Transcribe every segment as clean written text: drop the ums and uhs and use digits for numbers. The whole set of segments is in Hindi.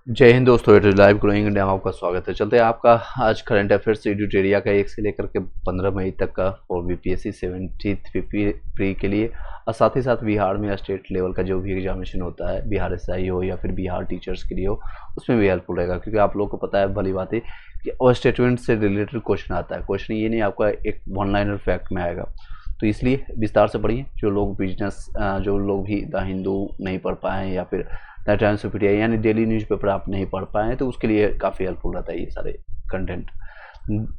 जय हिंद दोस्तों, it is live growing India में आपका स्वागत है। चलते हैं आपका आज करंट अफेयर्स एडिटोरिया का 1 से लेकर के 15 मई तक का और बीपीएससी 70 प्री के लिए और साथ ही साथ बिहार में स्टेट लेवल का जो भी एग्जामिनेशन होता है, बिहार एसआई हो या फिर बिहार टीचर्स के लिए हो, उसमें भी हेल्पफुल रहेगा। क्योंकि आप लोग को पता है भली बात है कि और स्टेटमेंट से रिलेटेड क्वेश्चन आता है। क्वेश्चन ये नहीं आपका एक वन लाइनर फैक्ट में आएगा, तो इसलिए विस्तार से पढ़िए। जो लोग बिजनेस, जो लोग भी द हिंदू नहीं पढ़ पाए या फिर द टाइम्स ऑफ इंडिया यानी डेली न्यूज़पेपर आप नहीं पढ़ पाए तो उसके लिए काफ़ी हेल्पफुल रहता है ये सारे कंटेंट।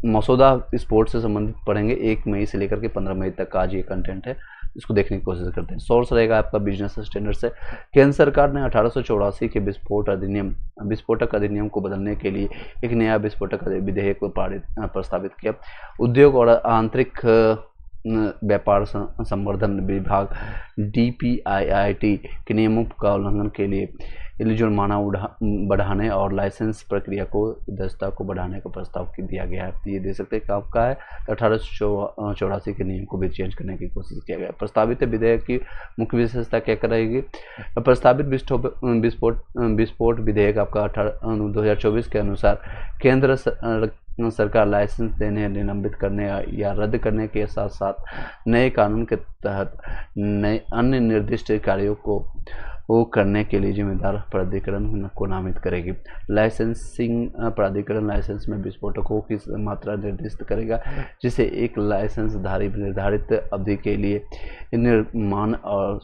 मसौदा स्पोर्ट्स से संबंधित पढ़ेंगे। 1 मई से लेकर के 15 मई तक का आज ये कंटेंट है, इसको देखने की कोशिश करते हैं। सोर्स रहेगा आपका बिजनेस स्टैंडर्ड से। केंद्र सरकार ने 1884 के विस्फोटक अधिनियम को बदलने के लिए एक नया विस्फोटक विधेयक प्रस्तावित किया। उद्योग और आंतरिक व्यापार संवर्धन विभाग डीपीआईआईटी के नियमों का उल्लंघन के लिए जुर्माना बढ़ाने और लाइसेंस प्रक्रिया को दस्ता को बढ़ाने का प्रस्ताव दिया गया है। ये दे सकते हैं कि आपका है 1884 के नियम को भी चेंज करने की कोशिश किया गया। प्रस्तावित विधेयक की मुख्य विशेषता क्या रहेगी? प्रस्तावित विस्फोट विधेयक आपका 2024 के अनुसार केंद्र सरकार लाइसेंस देने, निलंबित करने या रद्द करने के साथ साथ नए कानून के तहत नए अन्य निर्दिष्ट कार्यों को करने के लिए जिम्मेदार प्राधिकरण को नामित करेगी। लाइसेंसिंग प्राधिकरण लाइसेंस में विस्फोटकों की मात्रा निर्दिष्ट करेगा, जिसे एक लाइसेंसधारी निर्धारित अवधि के लिए निर्माण और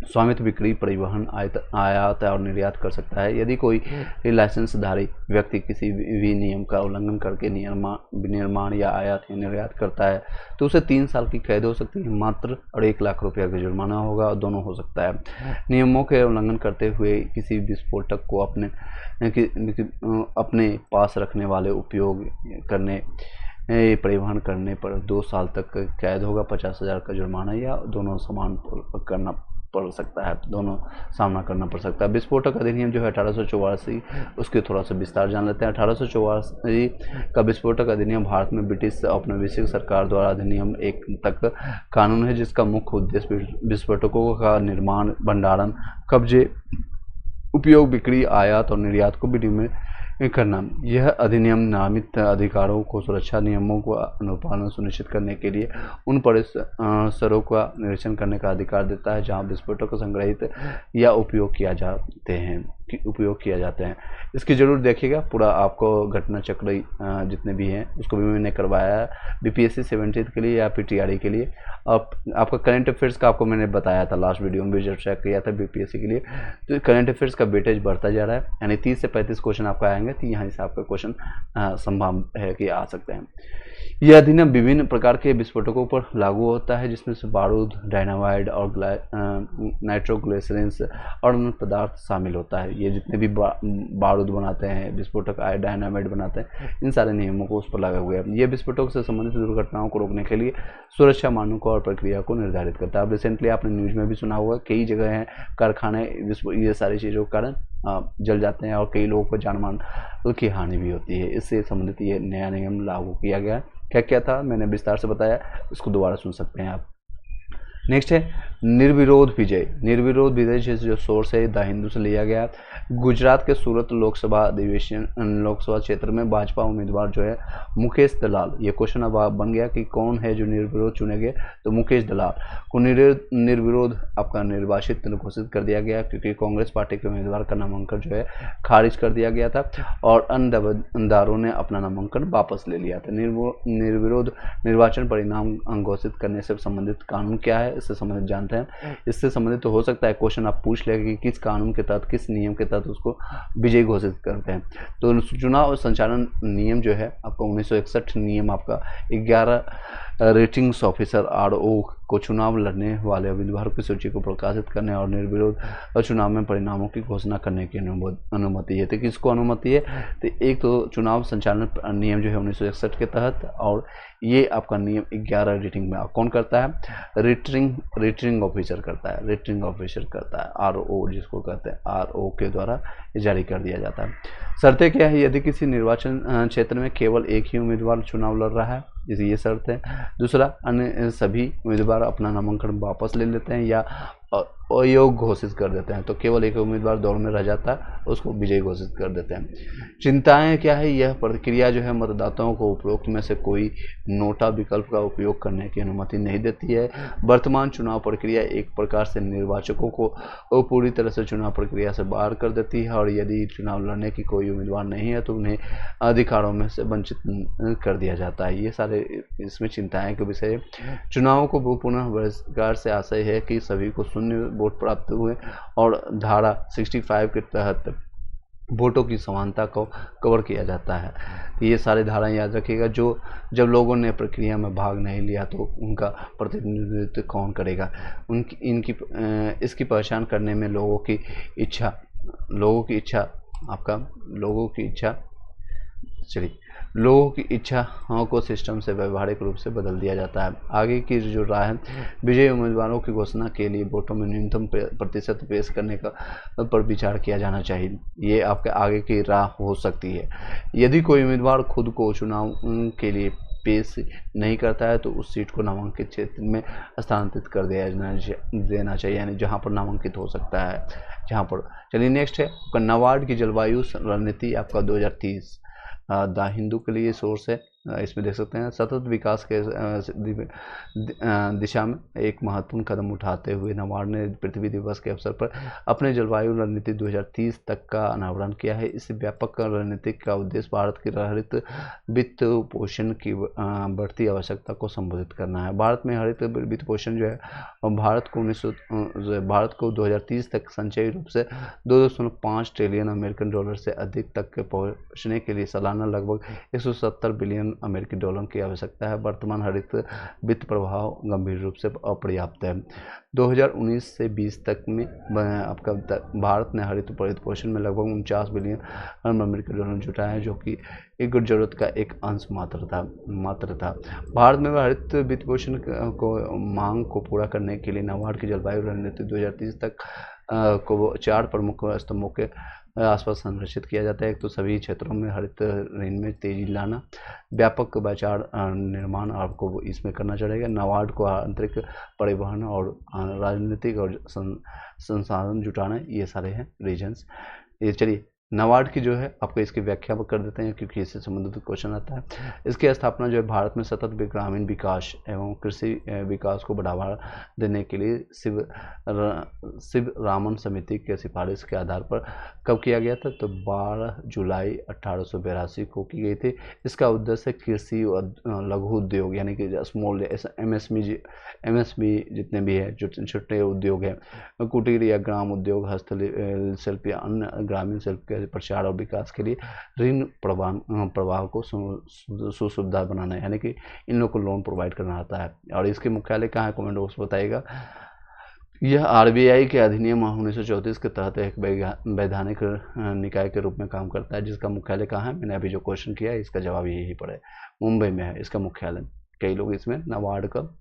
स्वामित्व, बिक्री, परिवहन, आयात और निर्यात कर सकता है। यदि कोई लाइसेंसधारी व्यक्ति किसी भी नियम का उल्लंघन करके निर्माण या आयात या निर्यात करता है तो उसे 3 साल की कैद हो सकती है मात्र और 1 लाख रुपया का जुर्माना होगा, और दोनों हो सकता है। नियमों के उल्लंघन करते हुए किसी विस्फोटक को अपने पास रखने वाले, उपयोग करने, परिवहन करने पर 2 साल तक कैद होगा, 50,000 का जुर्माना या दोनों समान करना पड़ सकता है, दोनों सामना करना पड़ सकता है। विस्फोटक अधिनियम जो है 1884, उसके थोड़ा सा विस्तार जान लेते हैं। 1884 का विस्फोटक अधिनियम भारत में ब्रिटिश औपनिवेशिक सरकार द्वारा अधिनियम 1 तक कानून है, जिसका मुख्य उद्देश्य विस्फोटकों का निर्माण, भंडारण, कब्जे, उपयोग, बिक्री, आयात और निर्यात को विनियमित करना। यह अधिनियम नामित अधिकारों को सुरक्षा नियमों को अनुपालन सुनिश्चित करने के लिए उन परिसरों का निरीक्षण करने का अधिकार देता है जहां विस्फोटक संग्रहित या उपयोग किया जाते हैं। इसकी जरूर देखिएगा, पूरा आपको घटना चक्र जितने भी हैं उसको भी मैंने करवाया है बीपीएससी 70 के लिए या फिर टीआरई के लिए। अब आपका करंट अफेयर्स का आपको मैंने बताया था लास्ट वीडियो में, जब चेक किया था बीपीएससी के लिए। तो करंट अफेयर्स का वेटेज बढ़ता जा रहा है, यानी 30 से 35 क्वेश्चन आपका आएंगे, तो यहाँ से आपका क्वेश्चन संभव है कि आ सकते हैं। यह अधिनियम विभिन्न प्रकार के विस्फोटकों पर लागू होता है, जिसमें से बारूद, डायनामाइट और नाइट्रोग्लिसरीन्स और अन्य पदार्थ शामिल होता है। ये जितने भी बारूद बनाते हैं, विस्फोटक डायनामाइट बनाते हैं, इन सारे नियमों को उस पर लगा हुआ है। ये विस्फोटक से संबंधित दुर्घटनाओं को रोकने के लिए सुरक्षा मानकों और प्रक्रिया को निर्धारित करता है। अब रिसेंटली आपने न्यूज़ में भी सुना होगा, कई जगह हैं कारखाने ये सारी चीज़ों के कारण जल जाते हैं और कई लोगों को जान मान की हानि भी होती है। इससे संबंधित ये नया नियम लागू किया गया है। क्या क्या था मैंने विस्तार से बताया, इसको दोबारा सुन सकते हैं आप। नेक्स्ट है निर्विरोध विजय। निर्विरोध विजय जो सोर्स है द हिंदू से लिया गया। गुजरात के सूरत लोकसभा क्षेत्र में भाजपा उम्मीदवार जो है मुकेश दलाल, ये क्वेश्चन अब बन गया कि कौन है जो निर्विरोध चुने गए, तो मुकेश दलाल को निर्विरोध आपका निर्वाचित घोषित कर दिया गया, क्योंकि कांग्रेस पार्टी के उम्मीदवार का नामांकन जो है खारिज कर दिया गया था और अन्य दावेदारों ने अपना नामांकन वापस ले लिया था। निर्विरोध निर्वाचन परिणाम घोषित करने से संबंधित कानून क्या है, इससे संबंधित जानते हैं। इससे संबंधित तो हो सकता है क्वेश्चन आप पूछ लेंगे कि किस कानून के तहत, किस नियम के तहत उसको विजयी घोषित करते हैं। तो चुनाव संचालन नियम जो है आपका 1961 नियम आपका 11 रेटिंग्स ऑफिसर आरओ को चुनाव लड़ने वाले उम्मीदवारों की सूची को प्रकाशित करने और निर्विरोध चुनाव में परिणामों की घोषणा करने की अनुमति है। तो किसको अनुमति है? तो एक तो चुनाव संचालन नियम जो है 1961 के तहत, और ये आपका नियम 11 रेटिंग में कौन करता है? रिटर्निंग ऑफिसर करता है। रिटर्निंग ऑफिसर करता है, आरओ जिसको कहते हैं, आरओ के द्वारा जारी कर दिया जाता है। शर्तें क्या है? यदि किसी निर्वाचन क्षेत्र में केवल एक ही उम्मीदवार चुनाव लड़ रहा है, ये शर्त है। दूसरा, अन्य सभी उम्मीदवार अपना नामांकन वापस ले लेते हैं या अयोग्य घोषित कर देते हैं, तो केवल एक उम्मीदवार दौड़ में रह जाता है, उसको विजयी घोषित कर देते हैं। चिंताएं क्या है, यह प्रक्रिया जो है मतदाताओं को उपरोक्त में से कोई नोटा विकल्प का उपयोग करने की अनुमति नहीं देती है। वर्तमान चुनाव प्रक्रिया एक प्रकार से निर्वाचकों को पूरी तरह से चुनाव प्रक्रिया से बाहर कर देती है, और यदि चुनाव लड़ने की कोई उम्मीदवार नहीं है तो उन्हें अधिकारों में से वंचित कर दिया जाता है। ये सारे इसमें चिंताएं के विषय है। चुनाव को पुनः बहिष्कार से आशय है कि सभी को शून्य वोट प्राप्त हुए और धारा 65 के तहत वोटों की समानता को कवर किया जाता है। तो ये सारे धाराएं याद रखिएगा। जो जब लोगों ने प्रक्रिया में भाग नहीं लिया तो उनका प्रतिनिधित्व कौन करेगा। इसकी पहचान करने में लोगों की इच्छा को सिस्टम से व्यवहारिक रूप से बदल दिया जाता है। आगे की जो राह है, विजयी उम्मीदवारों की घोषणा के लिए वोटों में न्यूनतम प्रतिशत पेश करने पर विचार किया जाना चाहिए। ये आपके आगे की राह हो सकती है। यदि कोई उम्मीदवार खुद को चुनाव के लिए पेश नहीं करता है तो उस सीट को नामांकित क्षेत्र में स्थानांतरित कर देना चाहिए, यानी जहां पर नामांकित हो सकता है जहां पर। चलिए नेक्स्ट है नाबार्ड की जलवायु रणनीति आपका 2030 द हिंदू के लिए सोर्स है। इसमें देख सकते हैं सतत विकास के दिशा में एक महत्वपूर्ण कदम उठाते हुए नाबार्ड ने पृथ्वी दिवस के अवसर पर अपने जलवायु रणनीति 2030 तक का अनावरण किया है। इस व्यापक रणनीति का उद्देश्य भारत की हरित वित्त पोषण की बढ़ती आवश्यकता को संबोधित करना है। भारत में हरित वित्त पोषण जो है भारत को 2030 तक संचयी रूप से 2.5 ट्रिलियन अमेरिकन डॉलर से अधिक तक पहुँचने के लिए सालाना लगभग 170 बिलियन अमेरिकी डॉलर की आवश्यकता है। वर्तमान हरित वित्त प्रभाव गंभीर रूप से अपर्याप्त है। 2019 से 20 तक में आपका भारत ने हरित पोषण में लगभग 49 बिलियन अमेरिकी डॉलर जुटाया है, जो कि एक जरूरत का एक अंश मात्र था। भारत में हरित वित्त पोषण को मांग को पूरा करने के लिए नाबार्ड की जलवायु रणनीति 2030 तक को 4 प्रमुख स्तंभों के आसपास संरक्षित किया जाता है। एक तो सभी क्षेत्रों में हरित ऋण में तेजी लाना, व्यापक बाजार निर्माण आपको इसमें करना चाहिए। नाबार्ड को आंतरिक परिवहन और राजनीतिक और संसाधन जुटाना, ये सारे हैं रीजन्स। ये चलिए नाबार्ड की जो है आपको इसकी व्याख्या कर देते हैं क्योंकि इससे संबंधित क्वेश्चन आता है। इसकी स्थापना जो है भारत में सतत ग्रामीण विकास एवं कृषि विकास को बढ़ावा देने के लिए शिव रामन समिति के सिफारिश के आधार पर कब किया गया था, तो 12 जुलाई 1882 को की गई थी। इसका उद्देश्य कृषि लघु उद्योग यानी कि स्मॉल एमएसबी जितने भी है जो छोटे उद्योग हैं, कुटीर या ग्राम उद्योग, हस्तशिल्प या अन्य ग्रामीण शिल्प के प्रचार और विकास के लिए ऋण प्रवाह को सुविधा बनाना है, यानी कि इन लोगों को लोन प्रोवाइड करना आता है। और इसके मुख्यालय कहाँ है, कमेंट बॉक्स बताइएगा। यह आरबीआई के अधिनियम 1934 के तहत एक वैधानिक निकाय के रूप में काम करता है, जिसका मुख्यालय कहाँ है। मैंने अभी जो क्वेश्चन किया है इसका जवाब यही पड़ा है, मुंबई में है इसका मुख्यालय। कई लोग इसमें नाबार्ड का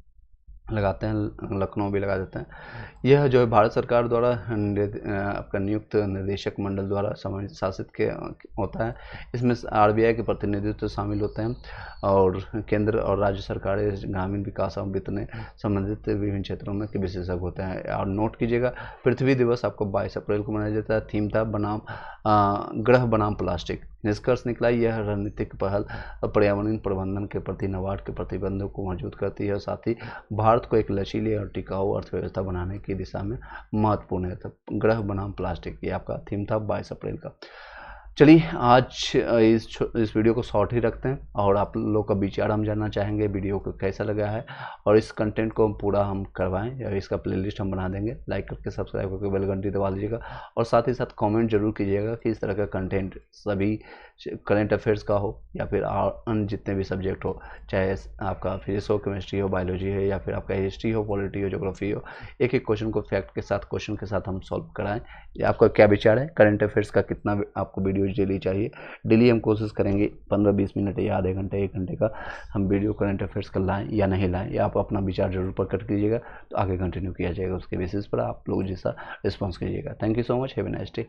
लगाते हैं, लखनऊ भी लगा देते हैं। यह जो है भारत सरकार द्वारा आपका नियुक्त निदेशक मंडल द्वारा शासित होता है। इसमें आरबीआई के प्रतिनिधित्व शामिल होते हैं और केंद्र और राज्य सरकारें ग्रामीण विकास और वित्त ने संबंधित विभिन्न क्षेत्रों में के विशेषज्ञ होते हैं। और नोट कीजिएगा पृथ्वी दिवस आपको 22 अप्रैल को मनाया जाता है। थीम था ग्रह बनाम प्लास्टिक। निष्कर्ष निकला यह रणनीतिक पहल पर्यावरण प्रबंधन के प्रति नाबार्ड के प्रतिबंधों को मजबूत करती है और साथ ही भारत को एक लचीली और टिकाऊ अर्थव्यवस्था बनाने की दिशा में महत्वपूर्ण है। तो ग्रह बनाम प्लास्टिक ये आपका थीम था 22 अप्रैल का। चलिए आज इस वीडियो को शॉर्ट ही रखते हैं और आप लोग का विचार हम जानना चाहेंगे वीडियो को कैसा लगा है और इस कंटेंट को हम पूरा हम करवाएं या इसका प्लेलिस्ट हम बना देंगे। लाइक करके सब्सक्राइब करके बेल घंटी दबा लीजिएगा और साथ ही साथ कमेंट जरूर कीजिएगा कि इस तरह का कंटेंट सभी करंट अफेयर्स का हो या फिर अन्य जितने भी सब्जेक्ट हो, चाहे आपका फिजिक्स हो, केमिस्ट्री हो, बायोलॉजी है या फिर आपका हिस्ट्री हो, पॉलिटी हो, ज्योग्राफी हो, एक एक क्वेश्चन को फैक्ट के साथ क्वेश्चन के साथ हम सॉल्व कराएं। या आपका क्या विचार है, करंट अफेयर्स का कितना आपको वीडियो डेली चाहिए। डेली हम कोशिश करेंगे 15-20 मिनट या आधे घंटे 1 घंटे का हम वीडियो करंट अफेयर्स का लाएँ या नहीं लाएँ, या आप अपना विचार जरूर प्रकट कीजिएगा तो आगे कंटिन्यू किया जाएगा। उसके बेसिस पर आप लोग जैसा रिस्पॉन्स कीजिएगा। Thank you so much, have a nice day.